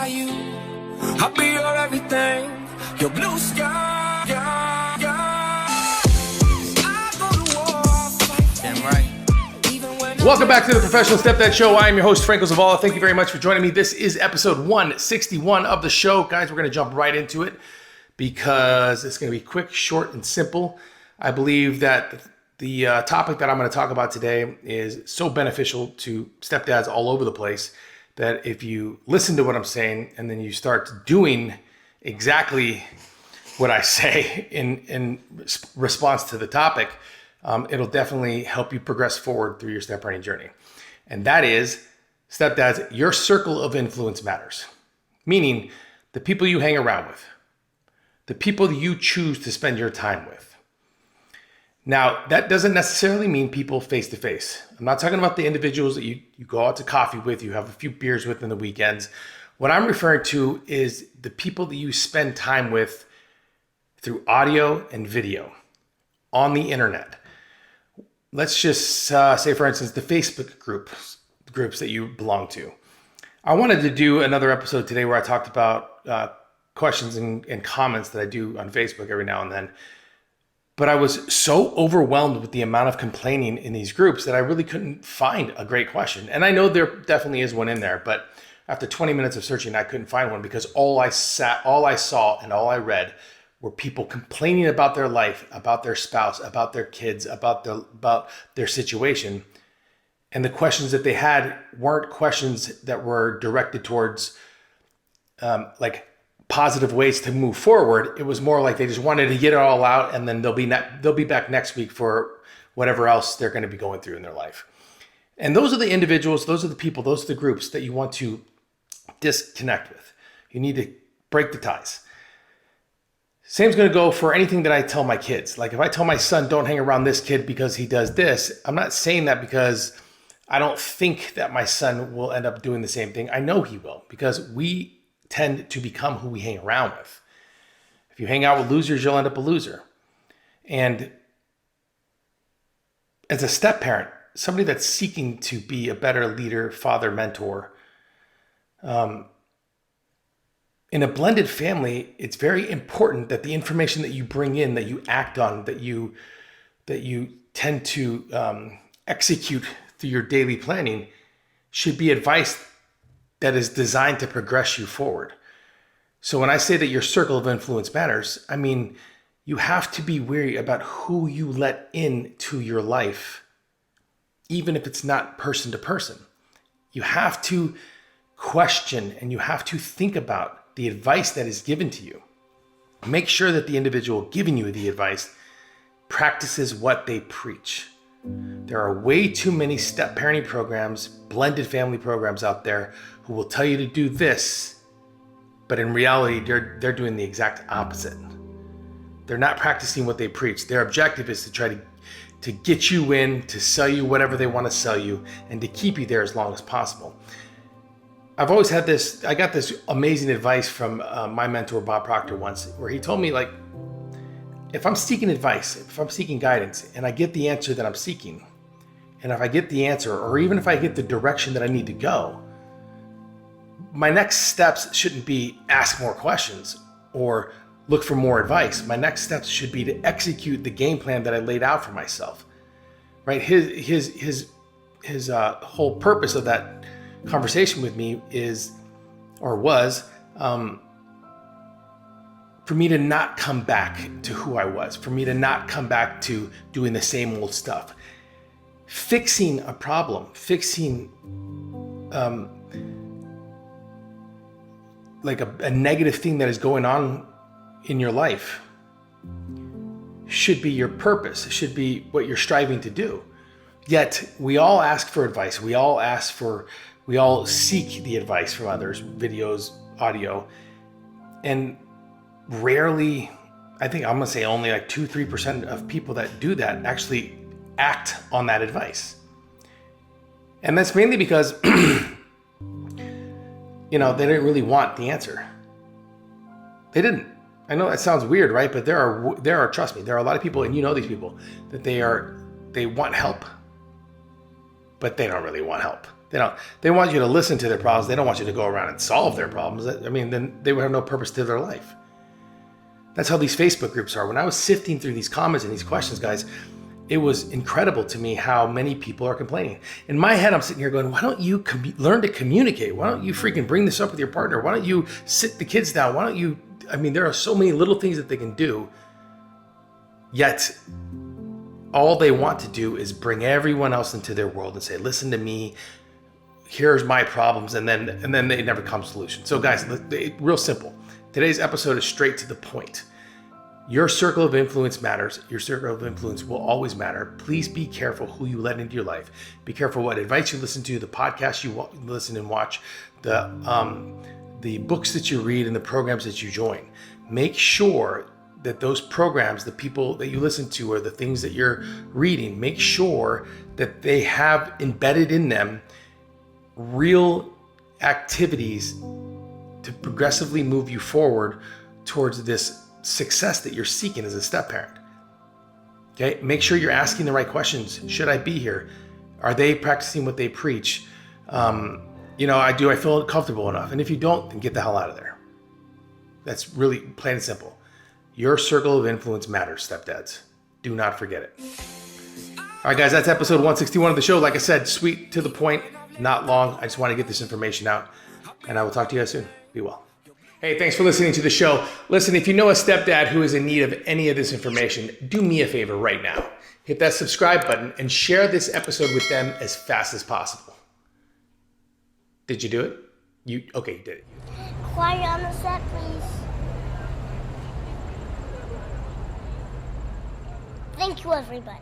by you. I'll be your everything, your blue sky. I go to war, fight. Damn right. Even when Welcome back to the Professional Stepdad Show. I am your host, Franco Zavala. Thank you very much for joining me. This is episode 161 of the show. Guys, we're going to jump right into it because it's going to be quick, short, and simple. I believe that the topic that I'm going to talk about today is so beneficial to stepdads all over the place that if you listen to what I'm saying and then you start doing exactly what I say in response to the topic, it'll definitely help you progress forward through your step parenting journey. And that is, stepdads, your circle of influence matters. Meaning the people you hang around with, the people you choose to spend your time with. Now, that doesn't necessarily mean people face to face. I'm not talking about the individuals that you go out to coffee with, you have a few beers with in the weekends. What I'm referring to is the people that you spend time with through audio and video on the internet. Let's just say, for instance, the Facebook groups that you belong to. I wanted to do another episode today where I talked about questions and comments that I do on Facebook every now and then. But I was so overwhelmed with the amount of complaining in these groups that I really couldn't find a great question. And I know there definitely is one in there, but after 20 minutes of searching, I couldn't find one because all I saw and all I read were people complaining about their life, about their spouse, about their kids, about their situation. And the questions that they had weren't questions that were directed towards like positive ways to move forward. It was more like they just wanted to get it all out, and then they'll be back next week for whatever else they're going to be going through in their life. And those are the individuals, those are the people, those are the groups that you want to disconnect with. You need to break the ties. Same's going to go for anything that I tell my kids. Like if I tell my son, don't hang around this kid because he does this, I'm not saying that because I don't think that my son will end up doing the same thing. I know he will, because we tend to become who we hang around with. If you hang out with losers, you'll end up a loser. And as a step parent, somebody that's seeking to be a better leader, father, mentor, in a blended family, it's very important that the information that you bring in, that you act on, that you tend to execute through your daily planning should be advice that is designed to progress you forward. So when I say that your circle of influence matters, I mean, you have to be wary about who you let into your life, even if it's not person to person. You have to question and you have to think about the advice that is given to you. Make sure that the individual giving you the advice practices what they preach. There are way too many step parenting programs, blended family programs out there who will tell you to do this, but in reality, they're doing the exact opposite. They're not practicing what they preach. Their objective is to try to get you in, to sell you whatever they want to sell you, and to keep you there as long as possible. I've always had this, I got this amazing advice from my mentor, Bob Proctor, once, where he told me, like, if I'm seeking advice, if I'm seeking guidance, and I get the answer that I'm seeking, and if I get the answer, or even if I get the direction that I need to go, my next steps shouldn't be ask more questions or look for more advice. My next steps should be to execute the game plan that I laid out for myself. Right? His whole purpose of that conversation with me was for me to not come back to who I was, for me to not come back to doing the same old stuff. Fixing a problem, fixing like a negative thing that is going on in your life should be your purpose. It should be what you're striving to do. Yet we all ask for advice. We all seek the advice from others, videos, audio, and rarely, I think I'm gonna say only like 2-3% of people that do that actually act on that advice. And that's mainly because they didn't really want the answer. They didn't. I know that sounds weird, right? But there are, trust me, there are a lot of people, and you know these people, that they want help, but they don't really want help. They want you to listen to their problems. They don't want you to go around and solve their problems. I mean, then they would have no purpose to their life. That's how these Facebook groups are. When I was sifting through these comments and these questions, guys, it was incredible to me how many people are complaining. In my head, I'm sitting here going, why don't you learn to communicate? Why don't you freaking bring this up with your partner? Why don't you sit the kids down? Why don't you, I mean, there are so many little things that they can do, yet all they want to do is bring everyone else into their world and say, listen to me, here's my problems, and then they never come to solution. So guys, real simple. Today's episode is straight to the point. Your circle of influence matters. Your circle of influence will always matter. Please be careful who you let into your life. Be careful what advice you listen to, the podcasts you listen and watch, the books that you read, and the programs that you join. Make sure that those programs, the people that you listen to, or the things that you're reading, make sure that they have embedded in them real activities to progressively move you forward towards this success that you're seeking as a step parent. Okay, make sure you're asking the right questions. Should I be here? Are they practicing what they preach? I feel comfortable enough? And if you don't, then get the hell out of there. That's really plain and simple. Your circle of influence matters, stepdads. Do not forget it. All right, guys, that's episode 161 of the show. Like I said, sweet, to the point, not long. I just want to get this information out, and I will talk to you guys soon. Be well. Hey, thanks for listening to the show. Listen, if you know a stepdad who is in need of any of this information, do me a favor right now. Hit that subscribe button and share this episode with them as fast as possible. Did you do it? You did it. Quiet on the set, please. Thank you, everybody.